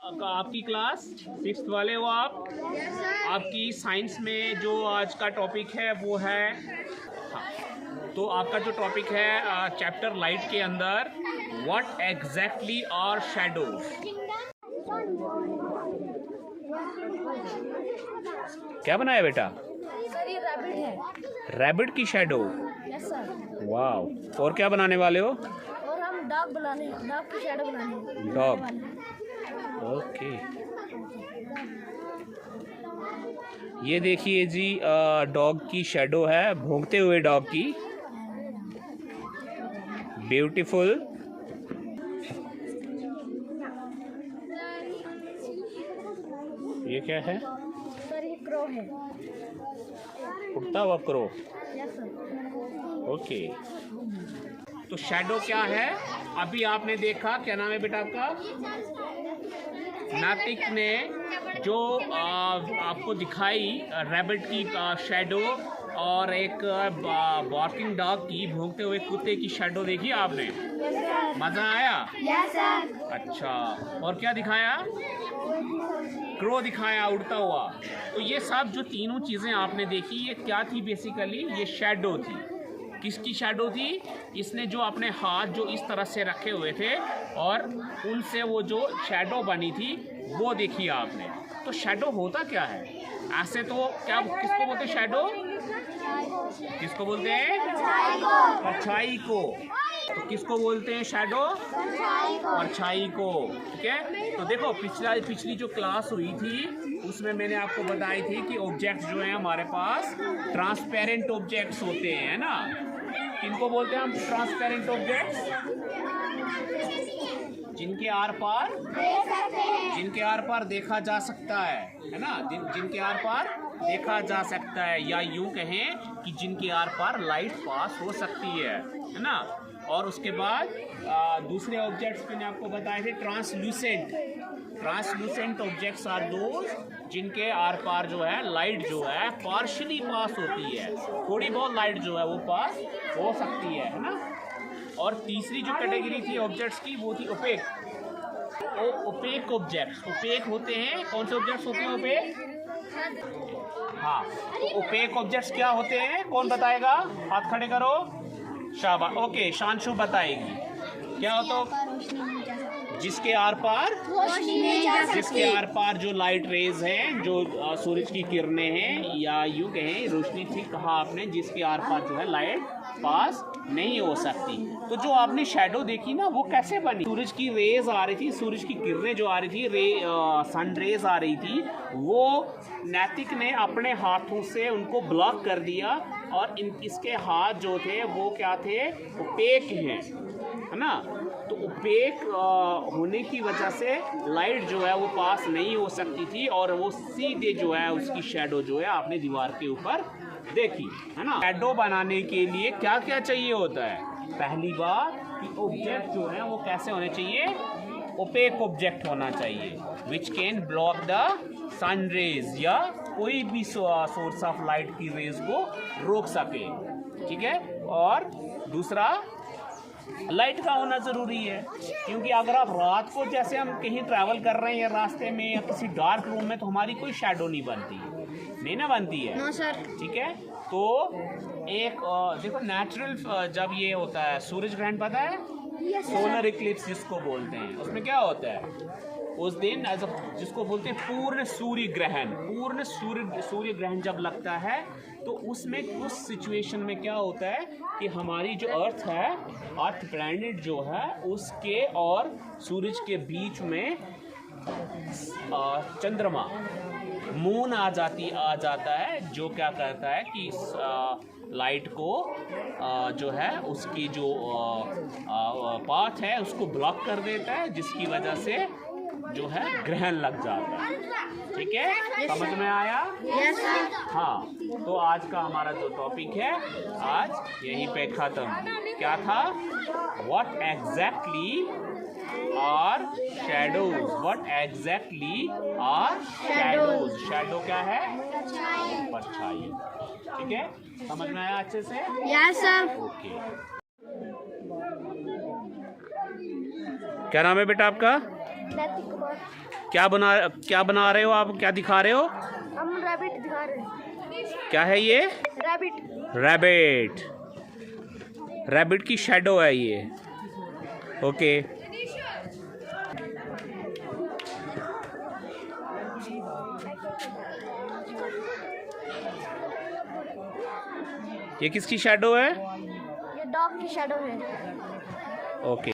आपकी class 6th वाले हो आप? आपकी साइंस में जो आज का टॉपिक है वो है, हाँ, तो आपका जो टॉपिक है चैप्टर लाइट के अंदर व्हाट एग्जैक्टली आर शैडोज। क्या बनाया बेटा? सर ये रैबिट है। रैबिट की शैडो। Yes sir. वाह, और क्या बनाने वाले हो? और हम डॉग की शैडो बनाने डॉग। ओके, ये देखिए जी, डॉग की शैडो है, भौंकते हुए डॉग की। ब्यूटीफुल। ये क्या है? सर ये क्रो है। उड़ता हुआ क्रो। Yes sir. ओके, तो शैडो क्या है अभी आपने देखा? क्या नाम है बेटा आपका? नातिक ने जो आपको दिखाई रैबिट की शैडो और एक बार्किंग डॉग की, भौंकते हुए कुत्ते की शैडो देखी आपने? मजा आया? Yes sir. अच्छा, और क्या दिखाया? क्रो दिखाया उड़ता हुआ। तो ये सब जो तीनों चीज़ें आपने देखी, ये क्या थी? बेसिकली ये शैडो थी। किसकी शैडो थी? इसने जो अपने हाथ जो इस तरह से रखे हुए थे और उनसे वो जो शैडो बनी थी वो देखी आपने। तो शैडो होता क्या है? ऐसे तो क्या, किसको बोलते हैं शैडो? किसको बोलते हैं? परछाई को। तो किसको बोलते हैं शैडो? परछाई को। ठीक है, तो देखो पिछली जो क्लास हुई थी उसमें मैंने आपको बताई थी कि ऑब्जेक्ट्स जो हैं हमारे पास ट्रांसपेरेंट ऑब्जेक्ट्स होते हैं, है ना? किनको बोलते हैं हम ट्रांसपेरेंट ऑब्जेक्ट्स? जिनके आर पार देखा जा सकता है ना? जिनके आर पार देखा जा सकता है, या यूं कहें कि जिनके आर पार लाइट पास हो सकती है ना? और उसके बाद दूसरे ऑब्जेक्ट्स मैंने आपको बताए थे ट्रांसलूसेंट ऑब्जेक्ट्स आर दोज जिनके आर पार जो है लाइट जो है पार्शियली पास होती है, थोड़ी बहुत लाइट जो है वो पास हो सकती है ना? और तीसरी जो कैटेगरी थी ऑब्जेक्ट्स की वो थी ओपेक। ओपेक ऑब्जेक्ट्स, ओपेक होते हैं, कौन से ऑब्जेक्ट्स होते हैं ओपेक? हाँ, तो ओपेक ऑब्जेक्ट्स क्या होते हैं? कौन बताएगा? हाथ खड़े करो। शाबाश। ओके, शांशु बताएगी। क्या होता? जिसके आर पार जो लाइट रेज हैं, जो सूरज की किरणें हैं, या यूं कहें रोशनी थी, कहा आपने, जिसके आर पार जो है लाइट पास नहीं हो सकती। तो जो आपने शैडो देखी ना, वो कैसे बनी? सूरज की रेज आ रही थी, सूरज की किरणें जो आ रही थी, सन रेज आ रही थी, वो नैतिक ने अपने हाथों से उनको ब्लॉक कर दिया और इसके हाथ जो थे वो क्या थे? ओपेक हैं, है ना? तो ओपेक होने की वजह से लाइट जो है वो पास नहीं हो सकती थी और वो सीधे जो है उसकी शैडो जो है आपने दीवार के ऊपर देखी, है ना? शैडो बनाने के लिए क्या क्या चाहिए होता है? पहली बात कि ऑब्जेक्ट जो है वो कैसे होने चाहिए? ओपेक ऑब्जेक्ट होना चाहिए, which can block the sun rays, या कोई भी सोर्स ऑफ लाइट की रेज को रोक सके। ठीक है, और दूसरा लाइट का होना ज़रूरी है, क्योंकि अगर आप रात को, जैसे हम कहीं ट्रैवल कर रहे हैं रास्ते में या किसी डार्क रूम में, तो हमारी कोई शैडो नहीं बनती है। No sir. ठीक है, तो एक देखो नेचुरल जब ये होता है सूरज ग्रहण, पता है? सोलर इक्लिप्स जिसको बोलते हैं, उसमें क्या होता है उस दिन, जिसको बोलते हैं पूर्ण सूर्य ग्रहण जब लगता है, तो उसमें उस सिचुएशन में क्या होता है कि हमारी जो अर्थ प्लैनेट जो है उसके और सूरज के बीच में चंद्रमा, मून आ जाता है, जो क्या करता है कि लाइट को जो है उसकी जो पाथ है उसको ब्लॉक कर देता है, जिसकी वजह से जो है ग्रहण लग जाता है। ठीक है, समझ में आया? Yes sir. हाँ, तो आज का हमारा जो टॉपिक है आज यहीं पे खत्म। क्या था? What exactly are shadows? What exactly are shadows? Shadow क्या है? परछाई। ठीक है, समझ में आया अच्छे से? Yes sir. ओके, क्या नाम है बेटा आपका? नैतिक कुमार। क्या बना रहे हो आप, क्या दिखा रहे हो? हम रैबिट दिखा रहे हैं। क्या है ये? रैबिट। रैबिट। रैबिट की शैडो है ये। ओके। ये किसकी शैडो है? ये डॉग की शैडो है। ओके।